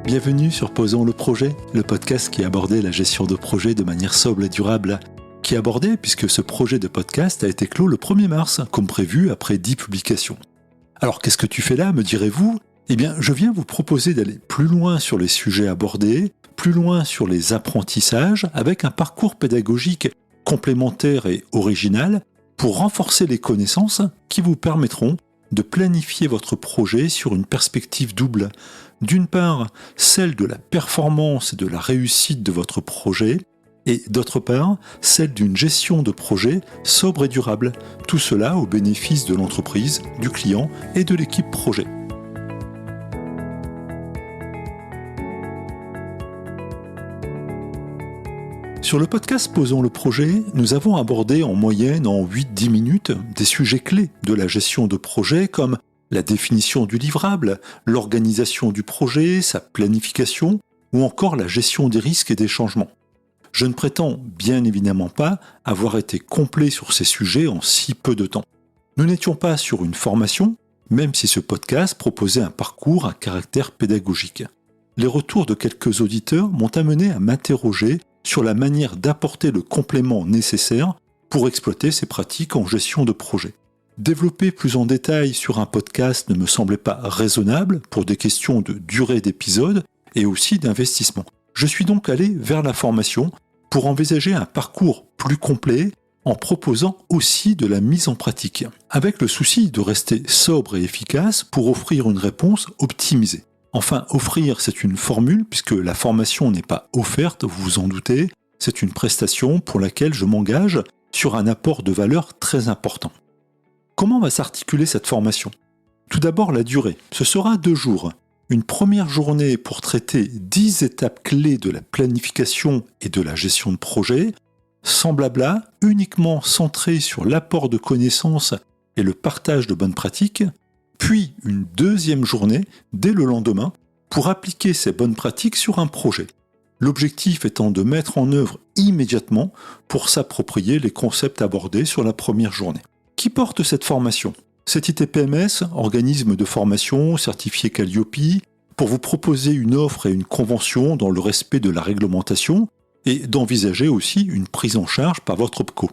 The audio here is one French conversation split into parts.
Bienvenue sur Posons le projet, le podcast qui abordait la gestion de projet de manière sobre et durable. Qui abordait puisque ce projet de podcast a été clos le 1er mars, comme prévu après 10 publications. Alors qu'est-ce que tu fais là, me direz-vous ? Eh bien, je viens vous proposer d'aller plus loin sur les sujets abordés, plus loin sur les apprentissages, avec un parcours pédagogique complémentaire et original pour renforcer les connaissances qui vous permettront de planifier votre projet sur une perspective double. D'une part, celle de la performance et de la réussite de votre projet, et d'autre part, celle d'une gestion de projet sobre et durable. Tout cela au bénéfice de l'entreprise, du client et de l'équipe projet. Sur le podcast Posons le projet, nous avons abordé en moyenne en 8-10 minutes des sujets clés de la gestion de projet comme la définition du livrable, l'organisation du projet, sa planification ou encore la gestion des risques et des changements. Je ne prétends bien évidemment pas avoir été complet sur ces sujets en si peu de temps. Nous n'étions pas sur une formation, même si ce podcast proposait un parcours à caractère pédagogique. Les retours de quelques auditeurs m'ont amené à m'interroger sur la manière d'apporter le complément nécessaire pour exploiter ces pratiques en gestion de projet. Développer plus en détail sur un podcast ne me semblait pas raisonnable pour des questions de durée d'épisode et aussi d'investissement. Je suis donc allé vers la formation pour envisager un parcours plus complet en proposant aussi de la mise en pratique, avec le souci de rester sobre et efficace pour offrir une réponse optimisée. Enfin, offrir, c'est une formule puisque la formation n'est pas offerte, vous vous en doutez, c'est une prestation pour laquelle je m'engage sur un apport de valeur très important. Comment va s'articuler cette formation ? Tout d'abord, la durée. Ce sera 2 jours. Une première journée pour traiter 10 étapes clés de la planification et de la gestion de projet, sans blabla, uniquement centré sur l'apport de connaissances et le partage de bonnes pratiques, puis une deuxième journée, dès le lendemain, pour appliquer ces bonnes pratiques sur un projet. L'objectif étant de mettre en œuvre immédiatement pour s'approprier les concepts abordés sur la première journée. Qui porte cette formation ? C'est ITPMS, organisme de formation certifié Calliope, pour vous proposer une offre et une convention dans le respect de la réglementation et d'envisager aussi une prise en charge par votre OPCO.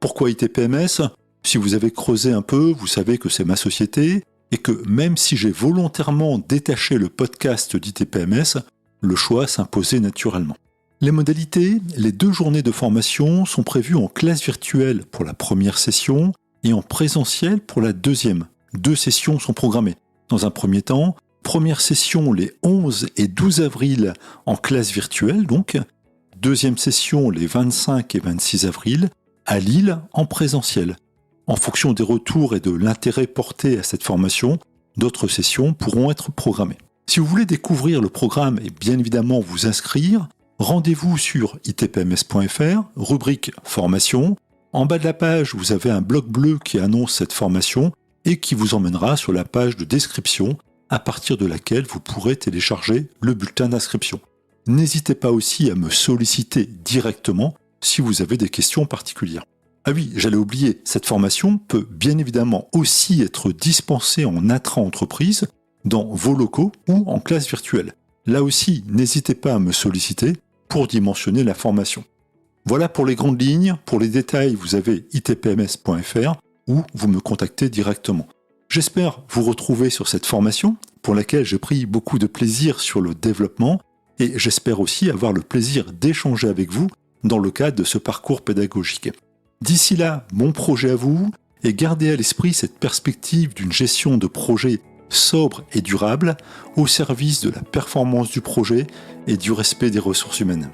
Pourquoi ITPMS ? Si vous avez creusé un peu, vous savez que c'est ma société et que même si j'ai volontairement détaché le podcast d'ITPMS, le choix s'imposait naturellement. Les modalités, les 2 journées de formation sont prévues en classe virtuelle pour la première session et en présentiel pour la deuxième. 2 sessions sont programmées. Dans un premier temps, première session les 11 et 12 avril en classe virtuelle donc, deuxième session les 25 et 26 avril à Lille en présentiel. En fonction des retours et de l'intérêt porté à cette formation, d'autres sessions pourront être programmées. Si vous voulez découvrir le programme et bien évidemment vous inscrire, rendez-vous sur itpms.fr, rubrique formation. En bas de la page, vous avez un bloc bleu qui annonce cette formation et qui vous emmènera sur la page de description à partir de laquelle vous pourrez télécharger le bulletin d'inscription. N'hésitez pas aussi à me solliciter directement si vous avez des questions particulières. Ah oui, j'allais oublier, cette formation peut bien évidemment aussi être dispensée en intra-entreprise dans vos locaux ou en classe virtuelle. Là aussi, n'hésitez pas à me solliciter pour dimensionner la formation. Voilà pour les grandes lignes. Pour les détails, vous avez itpms.fr ou vous me contactez directement. J'espère vous retrouver sur cette formation pour laquelle j'ai pris beaucoup de plaisir sur le développement et j'espère aussi avoir le plaisir d'échanger avec vous dans le cadre de ce parcours pédagogique. D'ici là, bon projet à vous et gardez à l'esprit cette perspective d'une gestion de projet sobre et durable au service de la performance du projet et du respect des ressources humaines.